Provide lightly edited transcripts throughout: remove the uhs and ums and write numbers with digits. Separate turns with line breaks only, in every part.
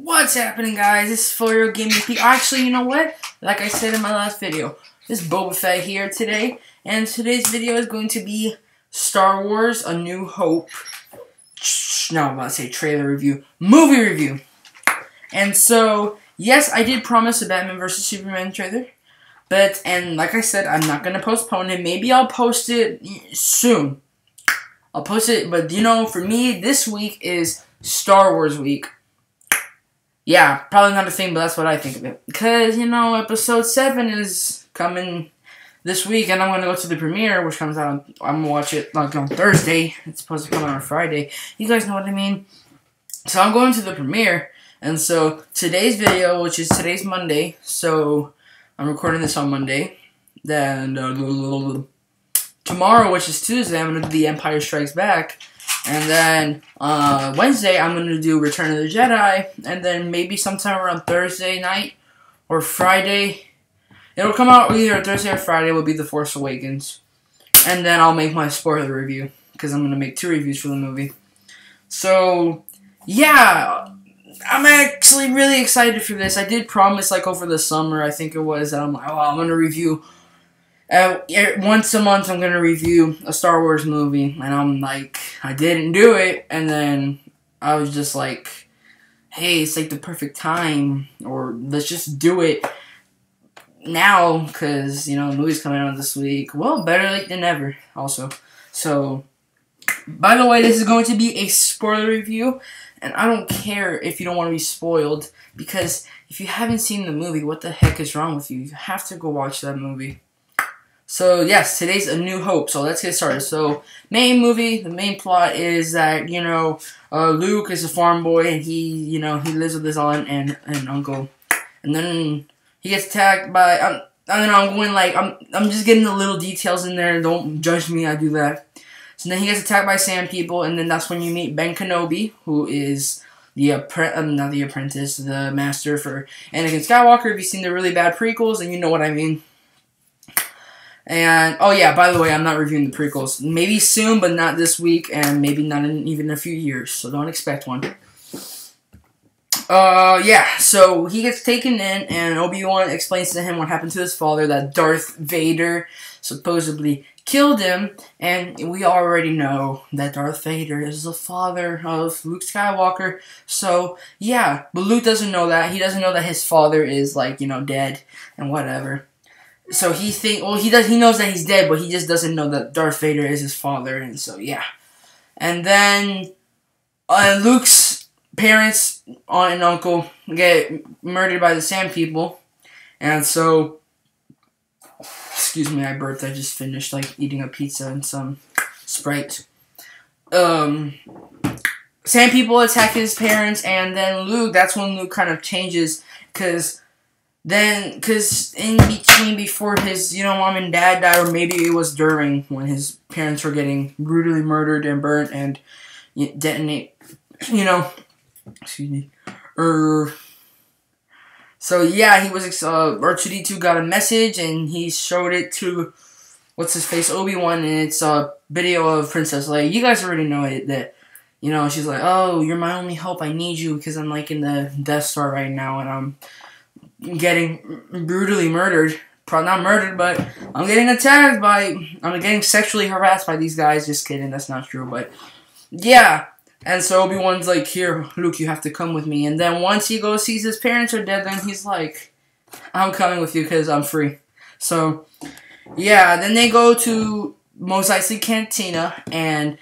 What's happening, guys? This is For Gaming Peak. Actually, you know what? Like I said in my last video, this is Boba Fett here today, and today's video is going to be Star Wars: A New Hope. No, I'm about to say trailer review, movie review. And so, yes, I did promise a Batman vs Superman trailer, and like I said, I'm not gonna postpone it. Maybe I'll post it soon. I'll post it, but you know, for me, this week is Star Wars week. Yeah, probably not a thing, but that's what I think of it. Because, you know, Episode 7 is coming this week, and I'm going to go to the premiere, which comes out, I'm going to watch it, like, on Thursday. It's supposed to come out on Friday. You guys know what I mean? So I'm going to the premiere, and so today's video, which is today's Monday, so I'm recording this on Monday. Then, tomorrow, which is Tuesday, I'm going to do The Empire Strikes Back. And then, Wednesday, I'm going to do Return of the Jedi, and then maybe sometime around Thursday night, or Friday, it'll come out either Thursday or Friday, will be The Force Awakens. And then I'll make my spoiler review, because I'm going to make 2 reviews for the movie. So, yeah, I'm actually really excited for this. I did promise, like, over the summer, I think it was, that I'm like, oh, I'm going to review once a month I'm going to review a Star Wars movie, and I'm like, I didn't do it, and then I was just like, hey, it's like the perfect time, or let's just do it now, because, you know, the movie's coming out this week. Well, better late than never, also. So, by the way, this is going to be a spoiler review, and I don't care if you don't want to be spoiled, because if you haven't seen the movie, what the heck is wrong with you? You have to go watch that movie. So, yes, today's A New Hope, so let's get started. So, the main plot is that, you know, Luke is a farm boy, and he lives with his aunt and uncle. And then he gets attacked by, I don't know, I'm going like, I'm just getting the little details in there, don't judge me, I do that. So then he gets attacked by sand people, and then that's when you meet Ben Kenobi, who is not the apprentice, the master for Anakin Skywalker. If you've seen the really bad prequels, and you know what I mean. And, oh yeah, by the way, I'm not reviewing the prequels. Maybe soon, but not this week, and maybe not in even a few years, so don't expect one. Yeah, so he gets taken in, and Obi-Wan explains to him what happened to his father, that Darth Vader supposedly killed him, and we already know that Darth Vader is the father of Luke Skywalker, so, yeah, but Luke doesn't know that. He doesn't know that his father is, like, you know, dead, and whatever. So he knows that he's dead, but he just doesn't know that Darth Vader is his father, and so, yeah. And then, Luke's parents, aunt and uncle, get murdered by the Sand People, and so, excuse me, I burped, I just finished, like, eating a pizza and some Sprite. Sand People attack his parents, and then Luke, that's when Luke kind of changes, because in between, before his, you know, mom and dad died, or maybe it was during, when his parents were getting brutally murdered and burnt and detonate, you know, excuse me, so yeah, he was, R2-D2 got a message, and he showed it to, what's-his-face, Obi-Wan, and it's a video of Princess Leia. You guys already know it, that, you know, she's like, oh, you're my only hope, I need you, because I'm, like, in the Death Star right now, and I'm getting brutally murdered. Probably not murdered, but I'm getting attacked I'm getting sexually harassed by these guys. Just kidding, that's not true, but yeah. And so Obi-Wan's like, here, Luke, you have to come with me. And then once he goes, sees his parents are dead, then he's like, I'm coming with you because I'm free. So, yeah, then they go to Mos Eisley Cantina, and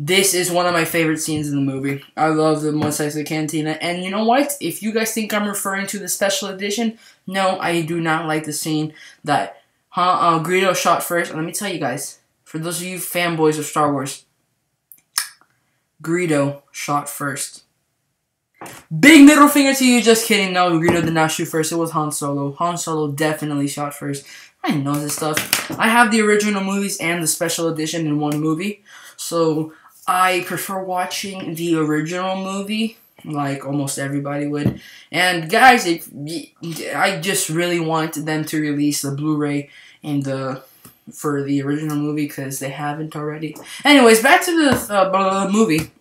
this is one of my favorite scenes in the movie. I love the Mos Eisley Cantina. And you know what? If you guys think I'm referring to the special edition, no, I do not like the scene that Greedo shot first. And let me tell you guys, for those of you fanboys of Star Wars, Greedo shot first. Big middle finger to you, just kidding. No, Greedo did not shoot first. It was Han Solo. Han Solo definitely shot first. I know this stuff. I have the original movies and the special edition in one movie. So I prefer watching the original movie, like almost everybody would. And guys, I just really want them to release the Blu-ray and for the original movie, because they haven't already. Anyways, back to the movie.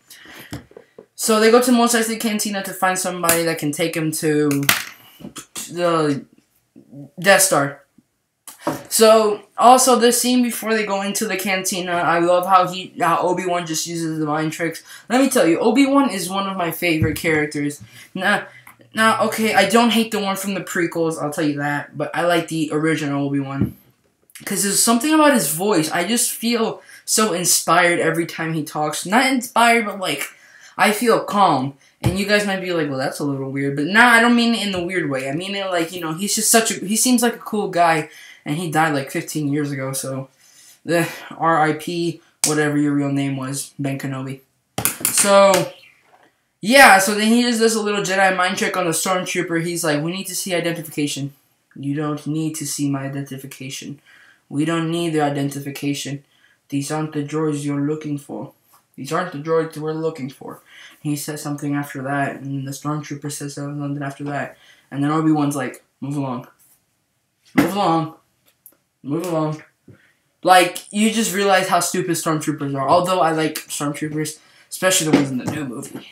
So they go to Mos Eisley Cantina to find somebody that can take him to the Death Star. So, also, this scene before they go into the cantina, I love how Obi-Wan just uses the mind tricks. Let me tell you, Obi-Wan is one of my favorite characters. Now, okay, I don't hate the one from the prequels, I'll tell you that, but I like the original Obi-Wan. Because there's something about his voice, I just feel so inspired every time he talks. Not inspired, but like, I feel calm. And you guys might be like, well, that's a little weird. But nah, I don't mean it in the weird way. I mean it like, you know, he's just he seems like a cool guy. And he died like 15 years ago, so R.I.P. whatever your real name was, Ben Kenobi. So, yeah, so then he just does a little Jedi mind trick on the Stormtrooper. He's like, we need to see identification. You don't need to see my identification. We don't need the identification. These aren't the droids you're looking for. These aren't the droids we're looking for. He says something after that, and the Stormtrooper says something after that. And then Obi-Wan's like, move along. Move along. Move along. Like, you just realize how stupid Stormtroopers are. Although I like Stormtroopers, especially the ones in the new movie.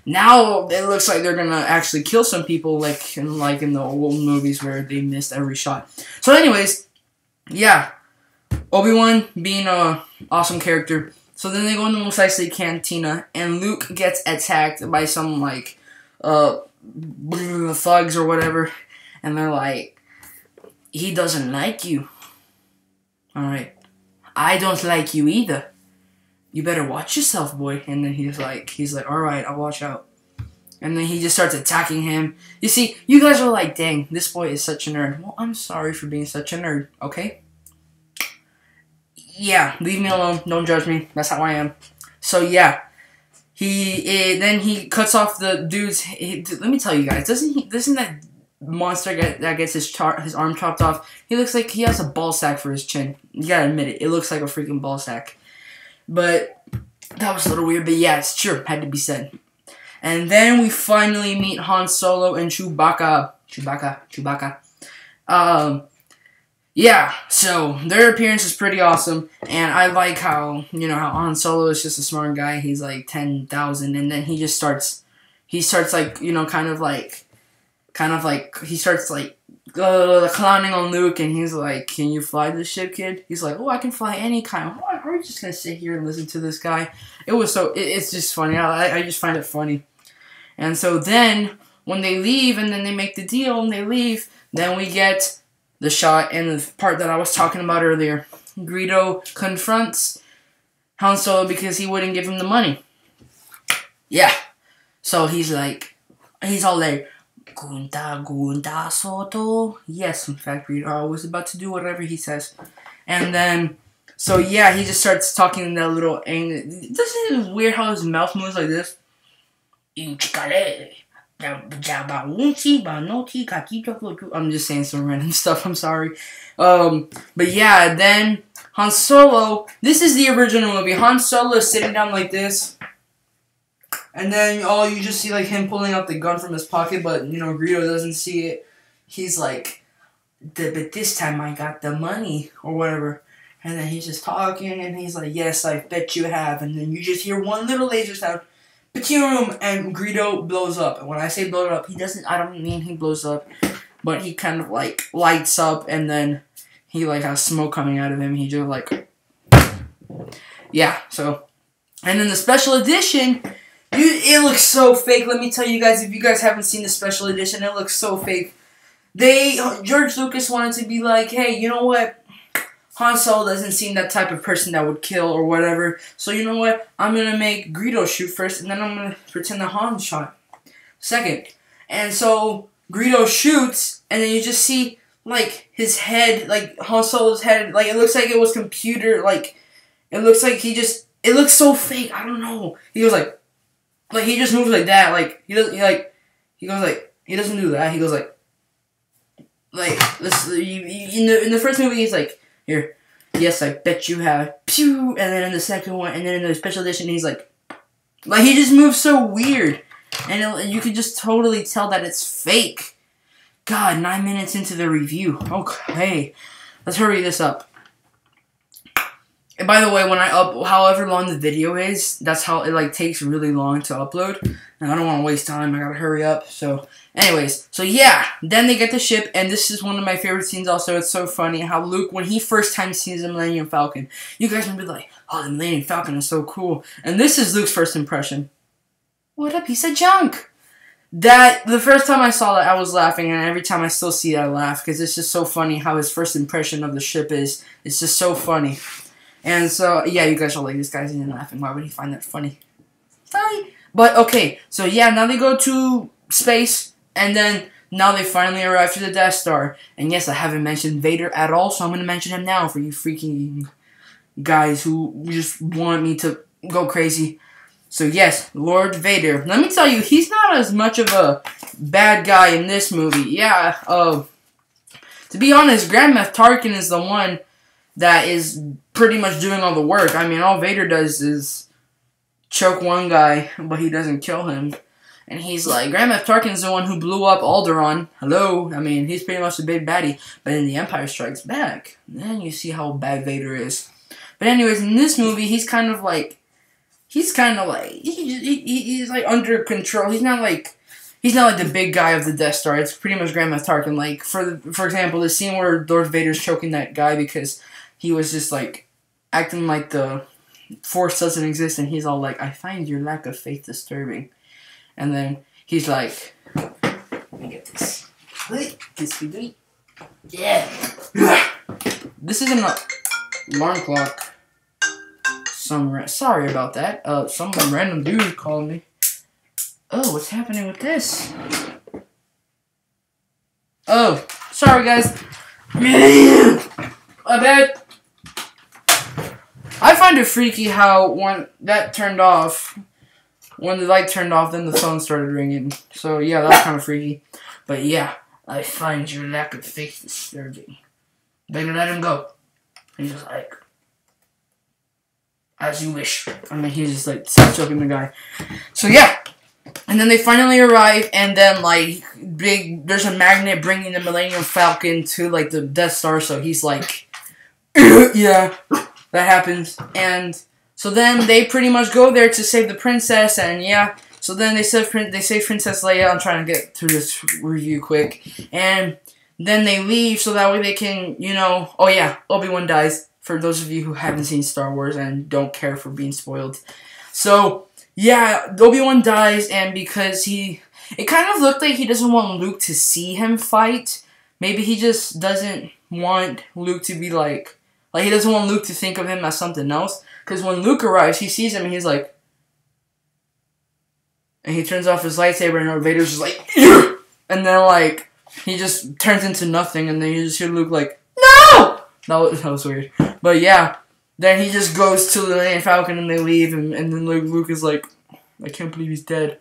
Now, it looks like they're gonna actually kill some people, like in the old movies where they missed every shot. So anyways, yeah. Obi-Wan being a awesome character. So then they go into Mos Eisley Cantina, and Luke gets attacked by some, like, thugs or whatever. And they're like, he doesn't like you. Alright. I don't like you either. You better watch yourself, boy. And then he's like, alright, I'll watch out. And then he just starts attacking him. You see, you guys are like, dang, this boy is such a nerd. Well, I'm sorry for being such a nerd, okay? Yeah, leave me alone. Don't judge me. That's how I am. So, yeah. Then he cuts off the dude's... let me tell you guys, doesn't that monster that gets his arm chopped off, he looks like he has a ball sack for his chin. You gotta admit it. It looks like a freaking ball sack. But that was a little weird, but yeah, it's true. Had to be said. And then we finally meet Han Solo and Chewbacca. Yeah, so their appearance is pretty awesome, and I like how, you know, how Han Solo is just a smart guy. He's like 10,000, and then he starts like, you know, kind of like he starts like clowning on Luke, and he's like, "Can you fly this ship, kid?" He's like, "Oh, I can fly any kind." Why are you just gonna sit here and listen to this guy? It's just funny. I just find it funny. And so then when they leave, and then they make the deal and they leave, then we get the shot and the part that I was talking about earlier. Greedo confronts Han Solo because he wouldn't give him the money. Yeah. So he's all like, Gunda Soto. Yes, in fact, Greedo was about to do whatever he says. And then, so yeah, he just starts talking in that little angle. Isn't it weird how his mouth moves like this? I'm just saying some random stuff, I'm sorry. But yeah, then Han Solo, this is the original movie. Han Solo is sitting down like this. And then you just see like him pulling out the gun from his pocket, but you know, Greedo doesn't see it. He's like, but this time I got the money, or whatever. And then he's just talking, and he's like, yes, I bet you have. And then you just hear one little laser sound. Patoom! And Greedo blows up. And when I say blow up, I don't mean he blows up, but he kind of like lights up, and then he like has smoke coming out of him. He just like, yeah, so. And then the special edition, it looks so fake. Let me tell you guys, if you guys haven't seen the special edition, it looks so fake. George Lucas wanted to be like, hey, you know what? Han Solo doesn't seem that type of person that would kill or whatever. So you know what? I'm going to make Greedo shoot first, and then I'm going to pretend that Han shot second. And so Greedo shoots, and then you just see, like, his head, like, Han Solo's head, like, it looks like it was computer, like, it looks like it looks so fake. I don't know. He goes like he just moves like that. Like, he doesn't do that. He goes like this. In the first movie, he's like, here, yes, I bet you have. Pew! And then in the second one, and then in the special edition, he's like he just moves so weird. And you can just totally tell that it's fake. God, 9 minutes into the review. Okay, let's hurry this up. And by the way, when I however long the video is, that's how it like takes really long to upload. And I don't want to waste time. I gotta hurry up. So, anyways, so yeah, then they get the ship, and this is one of my favorite scenes. Also, it's so funny how Luke, when he first time sees the Millennium Falcon, you guys will be like, "Oh, the Millennium Falcon is so cool." And this is Luke's first impression. What a piece of junk! That the first time I saw that, I was laughing, and every time I still see it, I laugh because it's just so funny how his first impression of the ship is. It's just so funny. And so, yeah, you guys are like, this guy's even laughing. Why would he find that funny? Sorry. But, okay, so yeah, now they go to space, and then now they finally arrive to the Death Star. And yes, I haven't mentioned Vader at all, so I'm going to mention him now for you freaking guys who just want me to go crazy. So, yes, Lord Vader. Let me tell you, he's not as much of a bad guy in this movie. Yeah, to be honest, Grand Moff Tarkin is the one that is pretty much doing all the work. I mean, all Vader does is choke one guy, but he doesn't kill him. And he's like, Grand Moff Tarkin's the one who blew up Alderaan. Hello? I mean, he's pretty much the big baddie. But in The Empire Strikes Back, then you see how bad Vader is. But anyways, in this movie, he's kind of like, he's like under control. He's not like the big guy of the Death Star. It's pretty much Grand Moff Tarkin. Like, for example, the scene where Darth Vader's choking that guy because he was just, like, acting like the Force doesn't exist, and he's all like, I find your lack of faith disturbing. And then he's like, let me get this. Yeah. This is an alarm clock. Sorry about that. Some random dude called me. Oh, what's happening with this? Oh, sorry guys. I bet. I find it freaky how when that turned off, when the light turned off, then the phone started ringing. So yeah, that's kind of freaky. But yeah, I find your lack of faith disturbing. Better let him go. He's just like, as you wish. I mean, he's just like choking the guy. So yeah. And then they finally arrive, and then, like, there's a magnet bringing the Millennium Falcon to, like, the Death Star, so he's like, yeah, that happens. And so then they pretty much go there to save the princess, and yeah, so then they save Princess Leia. I'm trying to get through this review quick. And then they leave so that way they can, you know, oh yeah, Obi-Wan dies, for those of you who haven't seen Star Wars and don't care for being spoiled. So, yeah, Obi-Wan dies, and because it kind of looked like he doesn't want Luke to see him fight. Maybe he just doesn't want Luke to be like he doesn't want Luke to think of him as something else. Because when Luke arrives, he sees him, and he's like, and he turns off his lightsaber, and Vader's just like, yeah! And then, like, he just turns into nothing, and then you just hear Luke like, no! That was weird. But yeah. Then he just goes to the Millennium Falcon and they leave, and then Luke is like, I can't believe he's dead.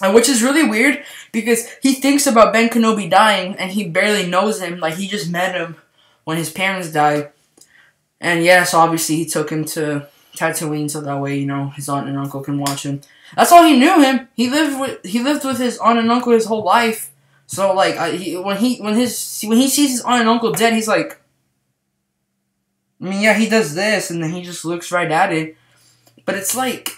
And which is really weird, because he thinks about Ben Kenobi dying, and he barely knows him. Like, he just met him when his parents died. And yes, obviously he took him to Tatooine, so that way, you know, his aunt and uncle can watch him. That's all he knew him. He lived with his aunt and uncle his whole life. So, like, when he sees his aunt and uncle dead, he's like, I mean, yeah, he does this, and then he just looks right at it. But it's like,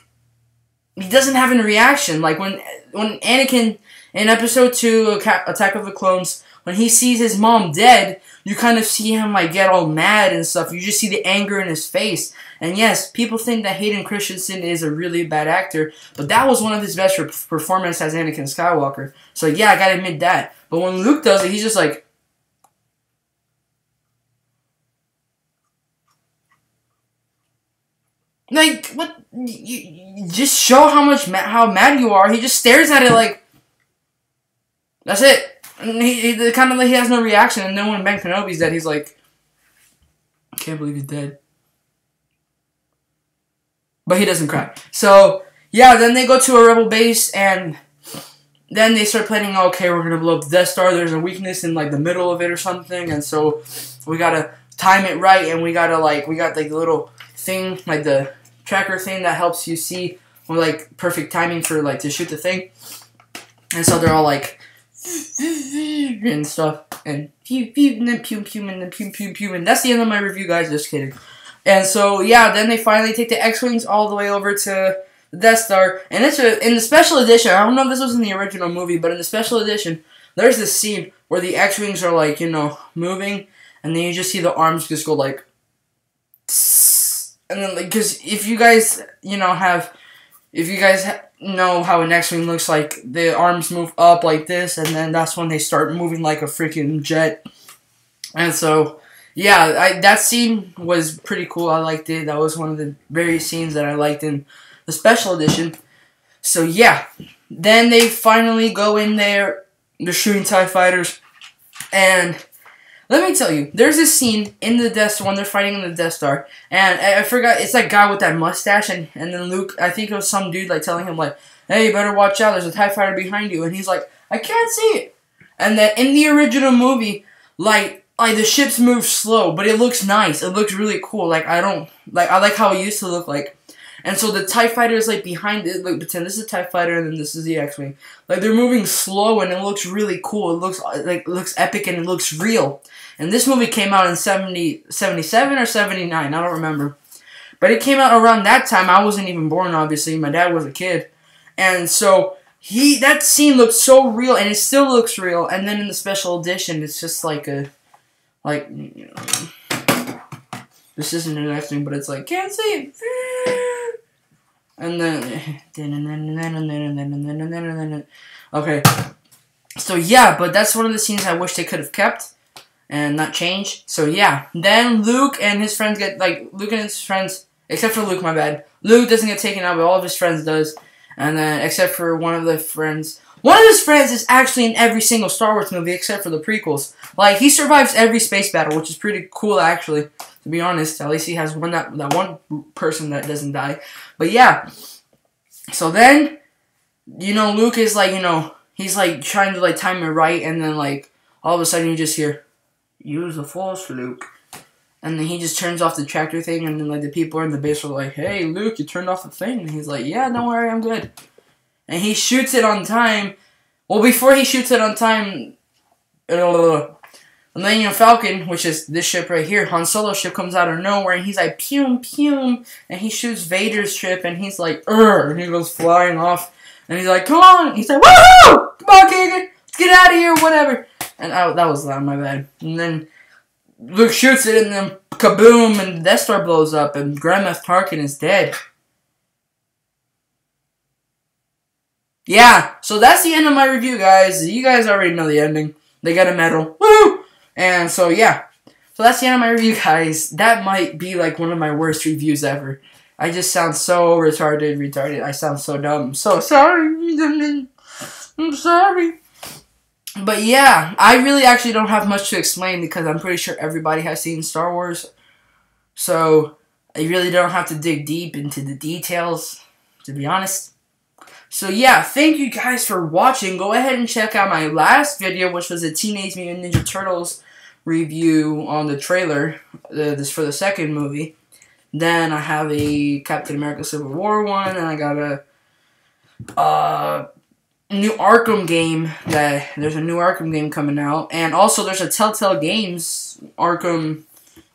he doesn't have any reaction. Like, when Anakin, in Episode 2, Attack of the Clones, when he sees his mom dead, you kind of see him, like, get all mad and stuff. You just see the anger in his face. And yes, people think that Hayden Christensen is a really bad actor, but that was one of his best performances as Anakin Skywalker. So, yeah, I gotta admit that. But when Luke does it, he's just like, what? You just show how mad you are. He just stares at it like, that's it. And he kind of like he has no reaction. And then when Ben Kenobi's dead, he's like, I can't believe he's dead. But he doesn't cry. So yeah, then they go to a rebel base, and then they start planning. Okay, we're gonna blow up the Death Star. There's a weakness in like the middle of it or something, and so we gotta time it right, and we got the little thing, like the tracker thing that helps you see with like perfect timing for like to shoot the thing. And so they're all like and stuff, and pew pew, and then pew pew, and then pew pew pew, and that's the end of my review, guys. Just kidding. And so, yeah, then they finally take the X-Wings all the way over to the Death Star. And it's in the special edition, I don't know if this was in the original movie, but in the special edition, there's this scene where the X-Wings are, like, you know, moving, and then you just see the arms just go, like, and then, like, because if you guys, you know, know how an X-Wing looks like, the arms move up like this, and then that's when they start moving like a freaking jet. And so, yeah, that scene was pretty cool. I liked it. That was one of the very scenes that I liked in the special edition. So, yeah. Then they finally go in there. They're shooting TIE fighters. And let me tell you, there's this scene in the Death Star when they're fighting in the Death Star. And I forgot, it's that guy with that mustache. And then Luke, I think it was some dude like telling him, like, hey, you better watch out. There's a TIE fighter behind you. And he's like, I can't see it. And then in the original movie, like the ships move slow, but it looks nice. It looks really cool. I like how it used to look like. And so the TIE fighter is like behind it. Like, pretend this is a TIE fighter and then this is the X-Wing. Like, they're moving slow and it looks really cool. It looks epic and it looks real. And this movie came out in 77 or 79. I don't remember. But it came out around that time. I wasn't even born, obviously. My dad was a kid. And so that scene looks so real and it still looks real. And then in the special edition, it's just like this isn't an X-Wing, but it's like, can't see it. And then, okay. So yeah, but that's one of the scenes I wish they could have kept and not changed. So yeah, then Luke and his friends except for Luke, my bad. Luke doesn't get taken out, but all of his friends does. And then, except for one of his friends is actually in every single Star Wars movie except for the prequels. Like, he survives every space battle, which is pretty cool, actually, to be honest. At least he has that one person that doesn't die. But yeah, so then, you know, Luke is like, you know, he's like trying to like time it right, and then like all of a sudden you just hear, use the Force, Luke. And then he just turns off the tractor thing, and then like the people in the base are like, hey, Luke, you turned off the thing. And he's like, yeah, don't worry, I'm good. And he shoots it on time. Well, before he shoots it on time, Millennium Falcon, which is this ship right here, Han Solo's ship, comes out of nowhere, and he's like, pew, pew, and he shoots Vader's ship, and he's like, and he goes flying off, and he's like, come on, he's like, woohoo, come on, Kagan, let's get out of here, whatever. And that was loud, my bad. And then Luke shoots it, and then kaboom, and the Death Star blows up, and Grand Moff Tarkin is dead. Yeah, so that's the end of my review, guys. You guys already know the ending. They got a medal. Woo! And so, yeah. So that's the end of my review, guys. That might be, like, one of my worst reviews ever. I just sound so retarded. I sound so dumb. I'm so sorry. I'm sorry. But, yeah. I really actually don't have much to explain because I'm pretty sure everybody has seen Star Wars. So, I really don't have to dig deep into the details, to be honest. So yeah, thank you guys for watching. Go ahead and check out my last video, which was a Teenage Mutant Ninja Turtles review on the trailer. This for the second movie. Then I have a Captain America Civil War one, and I got a new Arkham game. There's a new Arkham game coming out, and also there's a Telltale Games Arkham,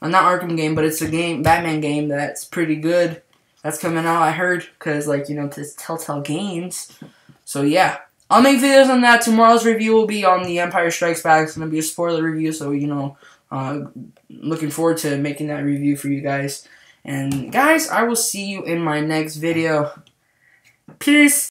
not Arkham game, but it's a game, Batman game that's pretty good. That's coming out, I heard, because, like, you know, it's Telltale Games. So, yeah. I'll make videos on that. Tomorrow's review will be on The Empire Strikes Back. It's going to be a spoiler review, so, you know, looking forward to making that review for you guys. And, guys, I will see you in my next video. Peace.